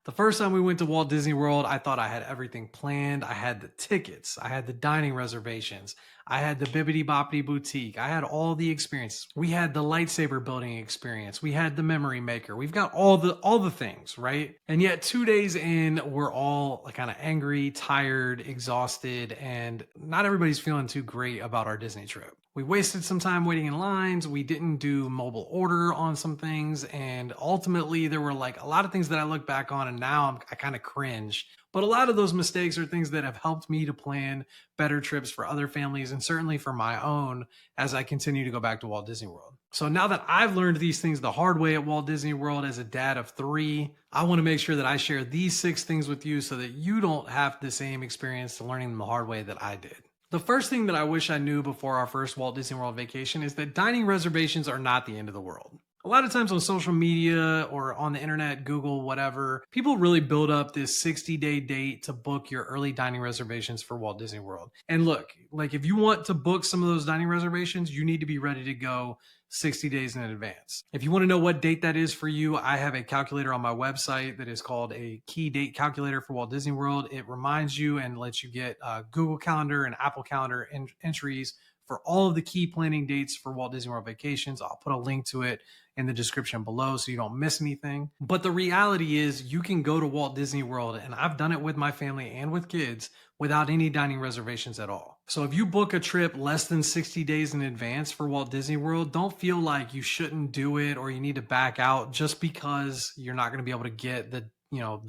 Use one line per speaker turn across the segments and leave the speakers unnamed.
The first time we went to Walt Disney World, I thought I had everything planned. I had the tickets, I had the dining reservations, I had the Bibbidi Boppity Boutique, I had all the experiences. We had the lightsaber building experience, we had the memory maker. We've got all the things, right? And yet 2 days in, we're all kind of angry, tired, exhausted, and not everybody's feeling too great about our Disney trip. We wasted some time waiting in lines. We didn't do mobile order on some things. And ultimately, there were like a lot of things that I look back on and now I kind of cringe. But a lot of those mistakes are things that have helped me to plan better trips for other families and certainly for my own as I continue to go back to Walt Disney World. So now that I've learned these things the hard way at Walt Disney World as a dad of three, I want to make sure that I share these 6 things with you so that you don't have the same experience to learning them the hard way that I did. The first thing that I wish I knew before our first Walt Disney World vacation is that dining reservations are not the end of the world. A lot of times on social media or on the internet, Google, whatever, people really build up this 60-day date to book your early dining reservations for Walt Disney World. And look, like if you want to book some of those dining reservations, you need to be ready to go 60 days in advance. If you want to know what date that is for you, I have a calculator on my website that is called a key date calculator for Walt Disney World. It reminds you and lets you get Google Calendar and Apple Calendar entries for all of the key planning dates for Walt Disney World vacations. I'll put a link to it in the description below so you don't miss anything. But the reality is you can go to Walt Disney World, and I've done it with my family and with kids without any dining reservations at all. So if you book a trip less than 60 days in advance for Walt Disney World, don't feel like you shouldn't do it or you need to back out just because you're not going to be able to get the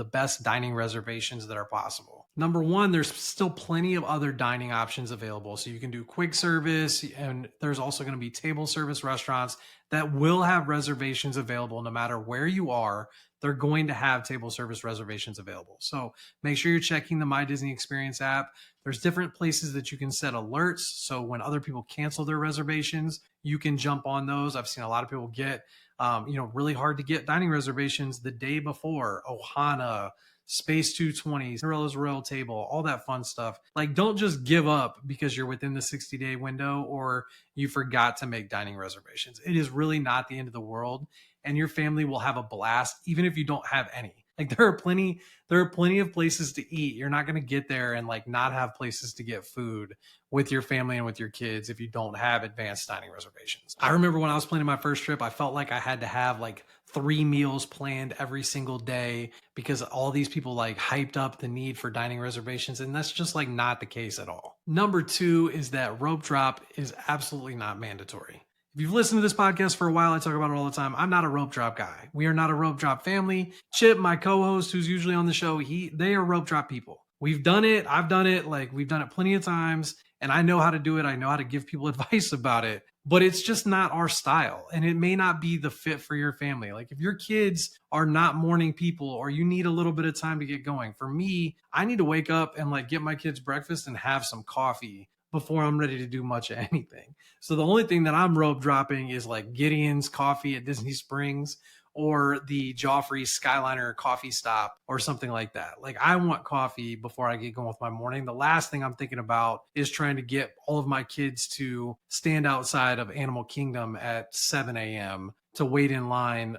best dining reservations that are possible. Number one, there's still plenty of other dining options available. So you can do quick service, and there's also going to be table service restaurants that will have reservations available no matter where you are. They're going to have table service reservations available. So make sure you're checking the My Disney Experience app. There's different places that you can set alerts. So when other people cancel their reservations, you can jump on those. I've seen a lot of people get really hard to get dining reservations the day before. Ohana, Space 220, Cinderella's Royal Table, all that fun stuff. Like, don't just give up because you're within the 60-day window or you forgot to make dining reservations. It is really not the end of the world, and your family will have a blast even if you don't have any. Like there are plenty of places to eat. You're not going to get there and not have places to get food with your family and with your kids if you don't have advanced dining reservations. I remember when I was planning my first trip, I felt like I had to have 3 meals planned every single day because all these people hyped up the need for dining reservations, and that's just not the case at all. Number 2 is that rope drop is absolutely not mandatory. If you've listened to this podcast for a while, I talk about it all the time. I'm not a rope drop guy. We are not a rope drop family. Chip, my co-host, who's usually on the show, they are rope drop people. We've done it. I've done it. We've done it plenty of times, and I know how to do it. I know how to give people advice about it, but it's just not our style, and it may not be the fit for your family. If your kids are not morning people or you need a little bit of time to get going, for me, I need to wake up and get my kids breakfast and have some coffee before I'm ready to do much of anything. So the only thing that I'm rope dropping is Gideon's coffee at Disney Springs or the Joffrey Skyliner coffee stop or something like that. I want coffee before I get going with my morning. The last thing I'm thinking about is trying to get all of my kids to stand outside of Animal Kingdom at 7 a.m. to wait in line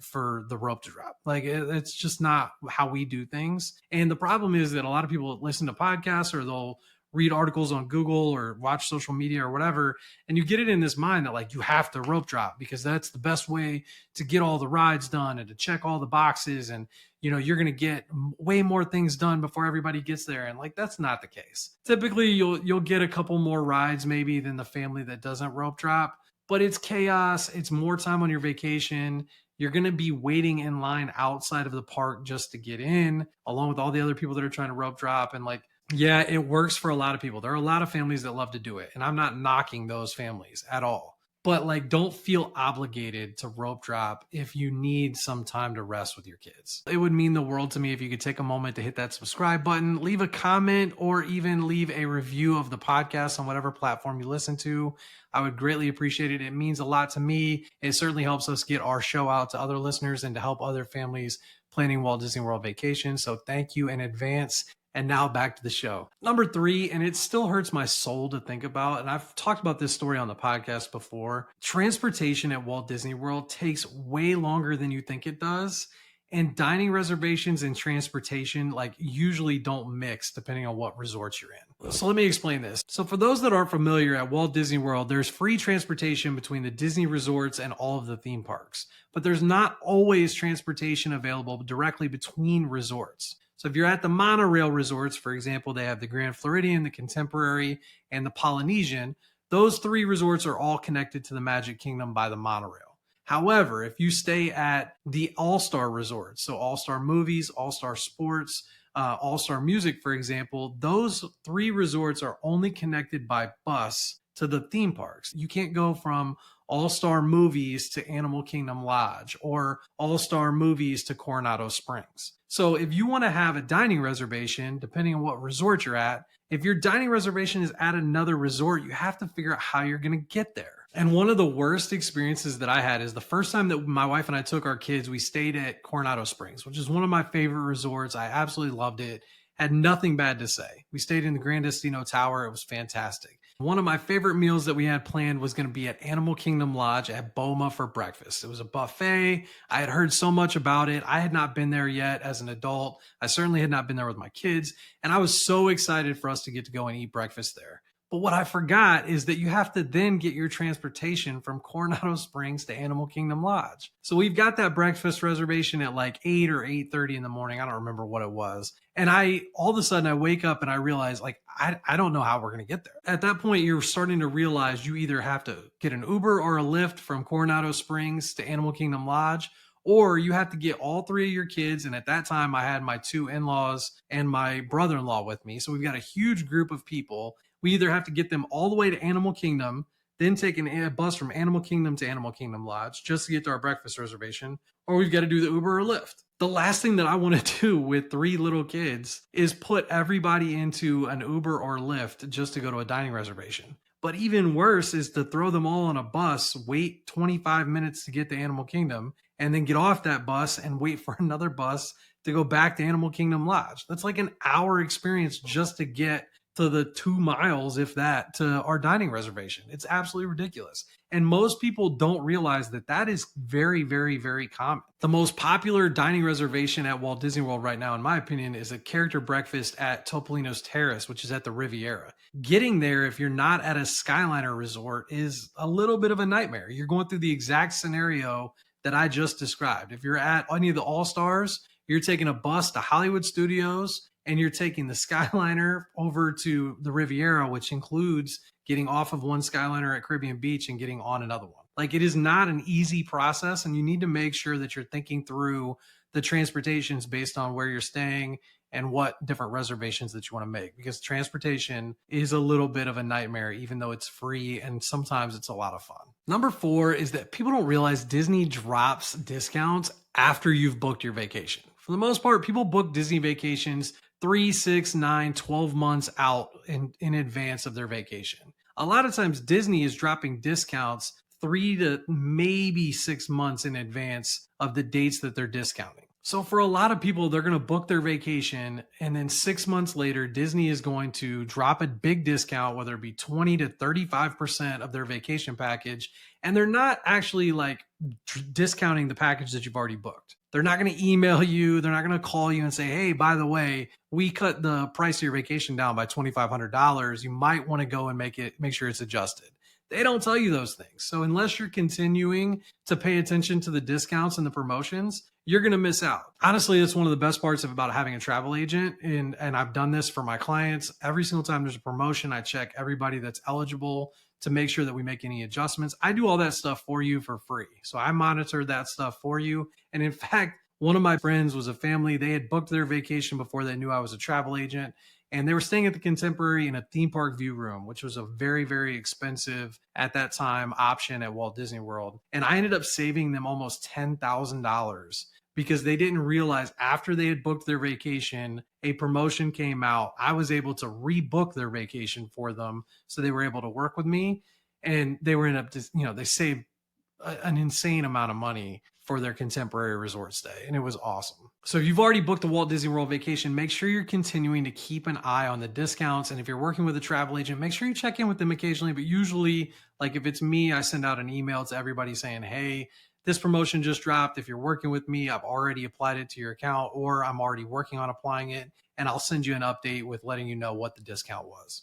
for the rope to drop. It's just not how we do things. And the problem is that a lot of people listen to podcasts or they'll read articles on Google or watch social media or whatever, and you get it in this mind that you have to rope drop because that's the best way to get all the rides done and to check all the boxes, and you're going to get way more things done before everybody gets there, and that's not the case. Typically you'll get a couple more rides maybe than the family that doesn't rope drop, but it's chaos. It's more time on your vacation. You're going to be waiting in line outside of the park just to get in, along with all the other people that are trying to rope drop, and yeah, it works for a lot of people. There are a lot of families that love to do it, and I'm not knocking those families at all. But don't feel obligated to rope drop if you need some time to rest with your kids. It would mean the world to me if you could take a moment to hit that subscribe button, leave a comment, or even leave a review of the podcast on whatever platform you listen to. I would greatly appreciate it. It means a lot to me. It certainly helps us get our show out to other listeners and to help other families planning Walt Disney World vacations. So thank you in advance. And now back to the show. Number 3, and it still hurts my soul to think about, and I've talked about this story on the podcast before. Transportation at Walt Disney World takes way longer than you think it does. And dining reservations and transportation like usually don't mix depending on what resorts you're in. So let me explain this. So for those that aren't familiar, at Walt Disney World, there's free transportation between the Disney resorts and all of the theme parks, but there's not always transportation available directly between resorts. So if you're at the monorail resorts, for example, they have the Grand Floridian, the Contemporary, and the Polynesian. Those three resorts are all connected to the Magic Kingdom by the monorail. However, if you stay at the All-Star resorts, so All-Star Movies, All-Star Sports, All-Star Music, for example, those three resorts are only connected by bus to the theme parks. You can't go from All-Star Movies to Animal Kingdom Lodge or All-Star Movies to Coronado Springs. So if you want to have a dining reservation, depending on what resort you're at, if your dining reservation is at another resort, you have to figure out how you're going to get there. And one of the worst experiences that I had is the first time that my wife and I took our kids, we stayed at Coronado Springs, which is one of my favorite resorts. I absolutely loved it. Had nothing bad to say. We stayed in the Grand Destino Tower. It was fantastic. One of my favorite meals that we had planned was going to be at Animal Kingdom Lodge at Boma for breakfast. It was a buffet. I had heard so much about it. I had not been there yet as an adult. I certainly had not been there with my kids. And I was so excited for us to get to go and eat breakfast there. But what I forgot is that you have to then get your transportation from Coronado Springs to Animal Kingdom Lodge. So we've got that breakfast reservation at like 8 or 8:30 in the morning. I don't remember what it was. And all of a sudden I wake up and I realize like, I don't know how we're going to get there. At that point, you're starting to realize you either have to get an Uber or a Lyft from Coronado Springs to Animal Kingdom Lodge, or you have to get all three of your kids. And at that time I had my two in-laws and my brother-in-law with me. So we've got a huge group of people. We either have to get them all the way to Animal Kingdom, then take a bus from Animal Kingdom to Animal Kingdom Lodge just to get to our breakfast reservation, or we've got to do the Uber or Lyft. The last thing that I want to do with three little kids is put everybody into an Uber or Lyft just to go to a dining reservation. But even worse is to throw them all on a bus, wait 25 minutes to get to Animal Kingdom, and then get off that bus and wait for another bus to go back to Animal Kingdom Lodge. That's like an hour experience just to get to the 2 miles, if that, to our dining reservation. It's absolutely ridiculous. And most people don't realize that that is very, very, very common. The most popular dining reservation at Walt Disney World right now, in my opinion, is a character breakfast at Topolino's Terrace, which is at the Riviera. Getting there, if you're not at a Skyliner resort, is a little bit of a nightmare. You're going through the exact scenario that I just described. If you're at any of the All-Stars, you're taking a bus to Hollywood Studios, and you're taking the Skyliner over to the Riviera, which includes getting off of one Skyliner at Caribbean Beach and getting on another one. Like, it is not an easy process, and you need to make sure that you're thinking through the transportations based on where you're staying and what different reservations that you want to make, because transportation is a little bit of a nightmare, even though it's free and sometimes it's a lot of fun. Number 4 is that people don't realize Disney drops discounts after you've booked your vacation. For the most part, people book Disney vacations 3, 6, 9, 12 months out in advance of their vacation. A lot of times Disney is dropping discounts 3 to maybe 6 months in advance of the dates that they're discounting. So for a lot of people, they're going to book their vacation, and then 6 months later, Disney is going to drop a big discount, whether it be 20 to 35% of their vacation package. And they're not actually like discounting the package that you've already booked. They're not going to email you. They're not going to call you and say, hey, by the way, we cut the price of your vacation down by $2,500. You might want to go and make sure it's adjusted. They don't tell you those things. So unless you're continuing to pay attention to the discounts and the promotions, you're going to miss out. Honestly, that's one of the best parts about having a travel agent. And I've done this for my clients. Every single time there's a promotion, I check everybody that's eligible to make sure that we make any adjustments. I do all that stuff for you for free. So I monitor that stuff for you. And in fact, one of my friends was a family. They had booked their vacation before they knew I was a travel agent. And they were staying at the Contemporary in a theme park view room, which was a very, very expensive at that time option at Walt Disney World. And I ended up saving them almost $10,000 because they didn't realize after they had booked their vacation, a promotion came out. I was able to rebook their vacation for them. So they were able to work with me, and they were they saved an insane amount of money for their Contemporary resort stay. And it was awesome. So if you've already booked a Walt Disney World vacation, make sure you're continuing to keep an eye on the discounts. And if you're working with a travel agent, make sure you check in with them occasionally. But usually, like if it's me, I send out an email to everybody saying, hey, this promotion just dropped. If you're working with me, I've already applied it to your account, or I'm already working on applying it. And I'll send you an update with letting you know what the discount was.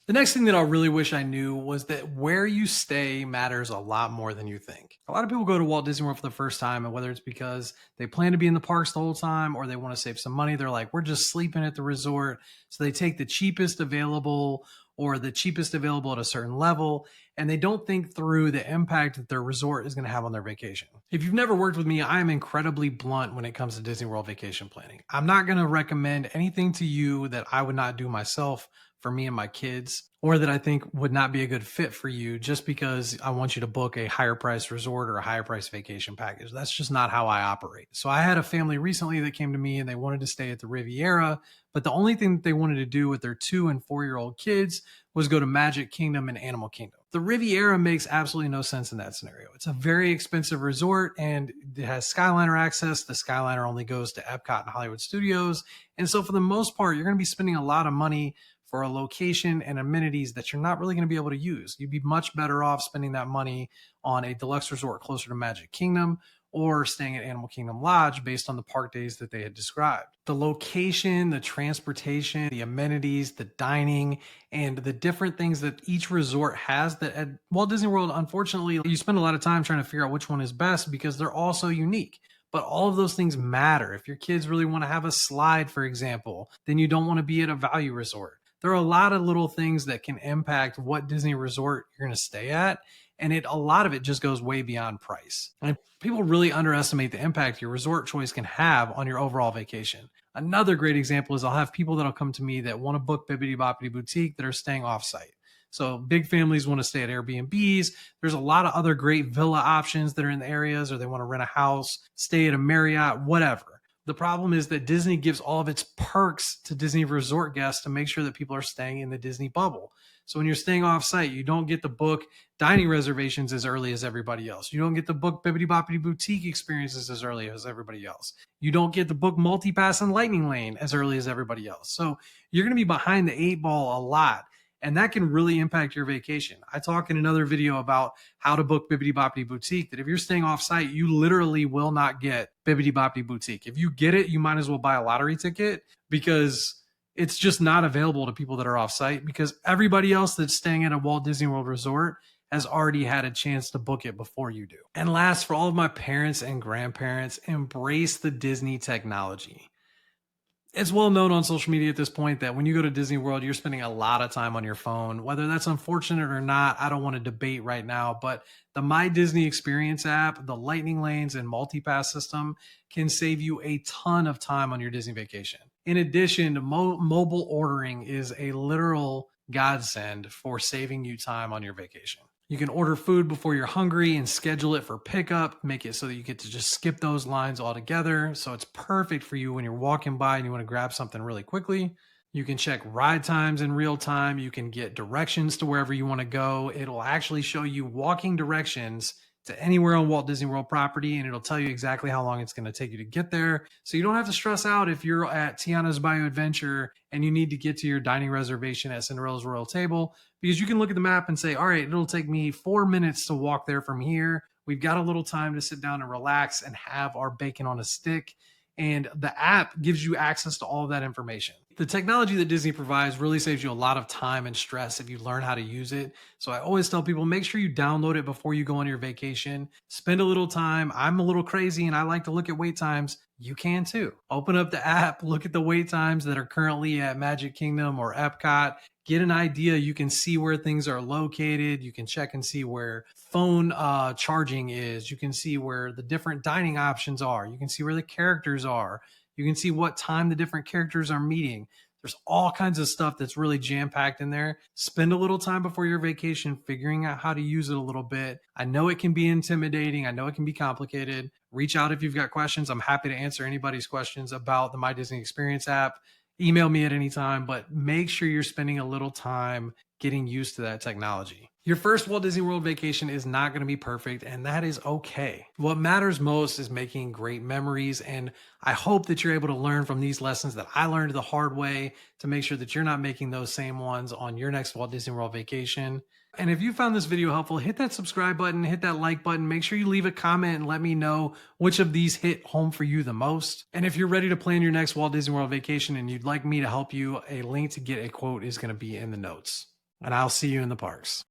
The next thing that I really wish I knew was that where you stay matters a lot more than you think. A lot of people go to Walt Disney World for the first time, and whether it's because they plan to be in the parks the whole time or they want to save some money, they're like, we're just sleeping at the resort. So they take the cheapest available or the cheapest available at a certain level, and they don't think through the impact that their resort is going to have on their vacation. If you've never worked with me, I am incredibly blunt when it comes to Disney World vacation planning. I'm not going to recommend anything to you that I would not do myself for me and my kids, or that I think would not be a good fit for you just because I want you to book a higher price resort or a higher price vacation package. That's just not how I operate. So I had a family recently that came to me and they wanted to stay at the Riviera, but the only thing that they wanted to do with their 2 and 4-year-old kids was go to Magic Kingdom and Animal Kingdom. The Riviera makes absolutely no sense in that scenario. It's a very expensive resort and it has Skyliner access. The Skyliner only goes to Epcot and Hollywood Studios. And so for the most part, you're going to be spending a lot of money for a location and amenities that you're not really going to be able to use. You'd be much better off spending that money on a deluxe resort closer to Magic Kingdom or staying at Animal Kingdom Lodge based on the park days that they had described. The location, the transportation, the amenities, the dining, and the different things that each resort has that at Walt Disney World, unfortunately, you spend a lot of time trying to figure out which one is best because they're all so unique. But all of those things matter. If your kids really want to have a slide, for example, then you don't want to be at a value resort. There are a lot of little things that can impact what Disney resort you're going to stay at. And a lot of it just goes way beyond price. And people really underestimate the impact your resort choice can have on your overall vacation. Another great example is I'll have people that'll come to me that want to book Bibbidi Boppidi Boutique that are staying offsite. So big families want to stay at Airbnbs. There's a lot of other great villa options that are in the areas, or they want to rent a house, stay at a Marriott, whatever. The problem is that Disney gives all of its perks to Disney resort guests to make sure that people are staying in the Disney bubble. So when you're staying off site, you don't get to book dining reservations as early as everybody else. You don't get to book Bibbidi Boppidi Boutique experiences as early as everybody else. You don't get to book Multipass and Lightning Lane as early as everybody else. So you're going to be behind the 8 ball a lot. And that can really impact your vacation. I talk in another video about how to book Bibbidi Boppidi Boutique, that if you're staying off site, you literally will not get Bibbidi Boppidi Boutique. If you get it, you might as well buy a lottery ticket because it's just not available to people that are off site, because everybody else that's staying at a Walt Disney World resort has already had a chance to book it before you do. And last, for all of my parents and grandparents, embrace the Disney technology. It's well known on social media at this point that when you go to Disney World, you're spending a lot of time on your phone. Whether that's unfortunate or not, I don't want to debate right now, but the My Disney Experience app, the Lightning Lanes, and Multipass system can save you a ton of time on your Disney vacation. In addition, mobile ordering is a literal godsend for saving you time on your vacation. You can order food before you're hungry and schedule it for pickup, make it so that you get to just skip those lines altogether. So it's perfect for you when you're walking by and you want to grab something really quickly. You can check ride times in real time. You can get directions to wherever you want to go. It'll actually show you walking directions to anywhere on Walt Disney World property, and it'll tell you exactly how long it's going to take you to get there. So you don't have to stress out if you're at Tiana's Bayou Adventure and you need to get to your dining reservation at Cinderella's Royal Table, because you can look at the map and say, all right, it'll take me 4 minutes to walk there from here. We've got a little time to sit down and relax and have our bacon on a stick. And the app gives you access to all of that information. The technology that Disney provides really saves you a lot of time and stress if you learn how to use it. So I always tell people, make sure you download it before you go on your vacation. Spend a little time. I'm a little crazy and I like to look at wait times. You can too. Open up the app, look at the wait times that are currently at Magic Kingdom or Epcot. Get an idea. You can see where things are located. You can check and see where phone charging is. You can see where the different dining options are. You can see where the characters are. You can see what time the different characters are meeting. There's all kinds of stuff that's really jam-packed in there. Spend a little time before your vacation figuring out how to use it a little bit. I know it can be intimidating. I know it can be complicated. Reach out if you've got questions. I'm happy to answer anybody's questions about the My Disney Experience app. Email me at any time, but make sure you're spending a little time getting used to that technology. Your first Walt Disney World vacation is not going to be perfect, and that is okay. What matters most is making great memories, and I hope that you're able to learn from these lessons that I learned the hard way to make sure that you're not making those same ones on your next Walt Disney World vacation. And if you found this video helpful, hit that subscribe button, hit that like button, make sure you leave a comment and let me know which of these hit home for you the most. And if you're ready to plan your next Walt Disney World vacation and you'd like me to help you, a link to get a quote is going to be in the notes. And I'll see you in the parks.